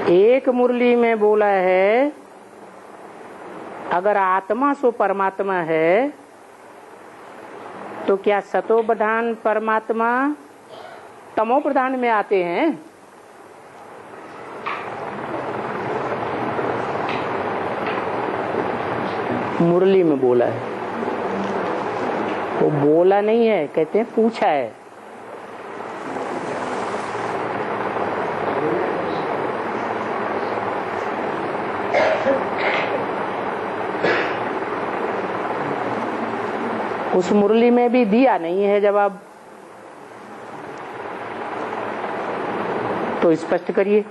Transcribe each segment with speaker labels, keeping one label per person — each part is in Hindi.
Speaker 1: एक मुरली में बोला है अगर आत्मा सो परमात्मा है तो क्या सतो प्रधान परमात्मा तमो प्रधान में आते हैं? मुरली में बोला है, वो बोला नहीं है, कहते हैं पूछा है। उस मुरली में भी दिया नहीं है जवाब, तो स्पष्ट करिए।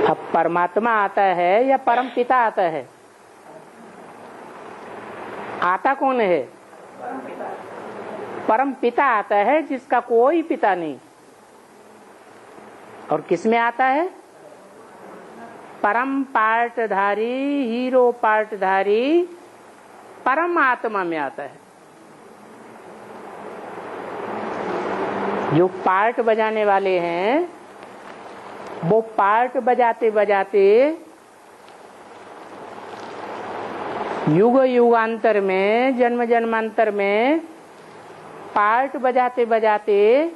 Speaker 1: अब परमात्मा आता है या परम पिता आता है? आता कौन है? परम पिता आता है जिसका कोई पिता नहीं। और किसमें आता है? परम पार्टधारी, हीरो पार्टधारी परम आत्मा में आता है। जो पार्ट बजाने वाले हैं वो पार्ट बजाते बजाते युग युगांतर में, जन्म जन्मांतर में पार्ट बजाते बजाते,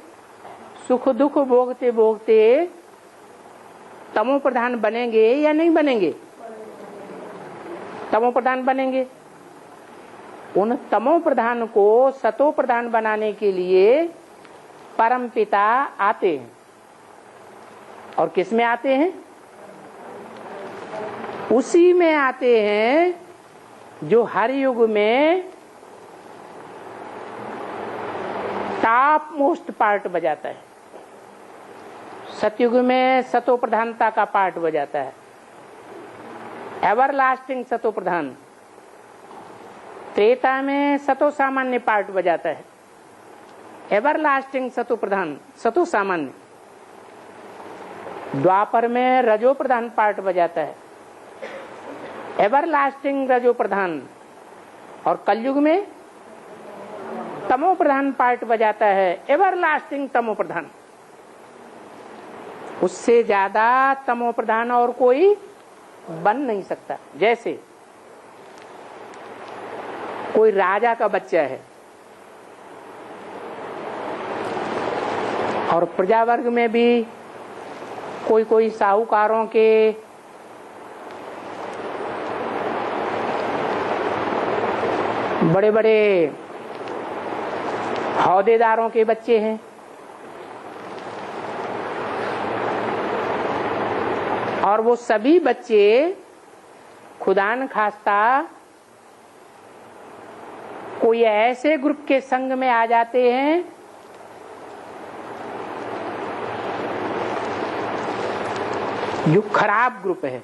Speaker 1: सुख दुख भोगते भोगते तमो प्रधान बनेंगे या नहीं बनेंगे? तमो प्रधान बनेंगे। उन तमो प्रधान को सतो प्रधान बनाने के लिए परम पिता आते हैं। और किस में आते हैं? उसी में आते हैं जो हर युग में टॉप मोस्ट पार्ट बजाता है। सतयुग में सतो प्रधानता का पार्ट बजाता है, एवर लास्टिंग सतो प्रधान। त्रेता में सतो सामान्य पार्ट बजाता है, एवर लास्टिंग सतो प्रधान, सतो सामान्य। द्वापर में रजो प्रधान पार्ट बजाता है, एवर लास्टिंग रजो प्रधान। और कलयुग में तमो प्रधान पार्ट बजाता है, एवर लास्टिंग तमो प्रधान। उससे ज्यादा तमो प्रधान और कोई बन नहीं सकता। जैसे कोई राजा का बच्चा है और प्रजा वर्ग में भी कोई कोई साहूकारों के बड़े बड़े औहदेदारों के बच्चे हैं, और वो सभी बच्चे खुदा न खास्ता कोई ऐसे ग्रुप के संग में आ जाते हैं जो खराब ग्रुप है।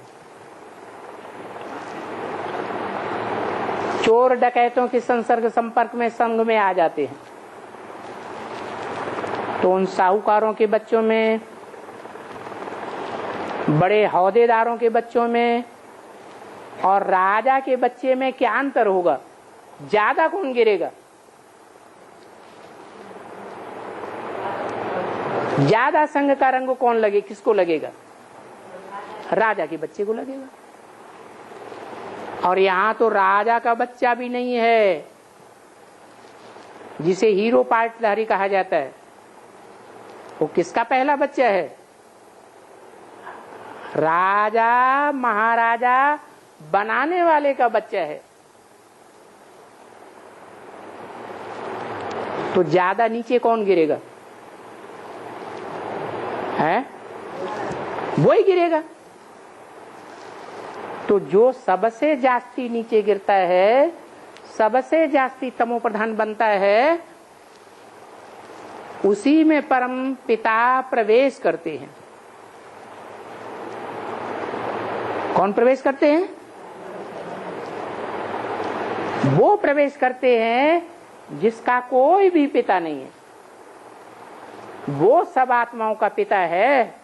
Speaker 1: चोर डकैतों के संसर्ग संपर्क में संग में आ जाते हैं। तो उन साहूकारों के बच्चों में, बड़े औहदेदारों के बच्चों में और राजा के बच्चे में क्या अंतर होगा? ज्यादा कौन गिरेगा? ज्यादा संग का रंग कौन लगे, किसको लगेगा? राजा के बच्चे को लगेगा। और यहां तो राजा का बच्चा भी नहीं है जिसे हीरो पार्टधारी कहा जाता है। वो किसका पहला बच्चा है? राजा महाराजा बनाने वाले का बच्चा है। तो ज्यादा नीचे कौन गिरेगा? है वो ही गिरेगा। तो जो सबसे जास्ती नीचे गिरता है, सबसे जास्ती तमो प्रधान बनता है, उसी में परम पिता प्रवेश करते हैं। कौन प्रवेश करते हैं? वो प्रवेश करते हैं जिसका कोई भी पिता नहीं है। वो सब आत्माओं का पिता है,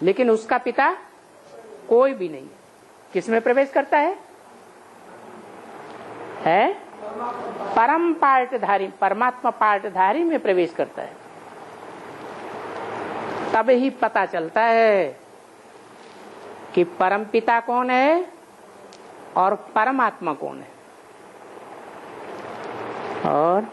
Speaker 1: लेकिन उसका पिता कोई भी नहीं है। किसमें प्रवेश करता है? परम पार्टधारी, परमात्मा पार्टधारी में प्रवेश करता है। तब ही पता चलता है कि परम पिता कौन है और परमात्मा कौन है। और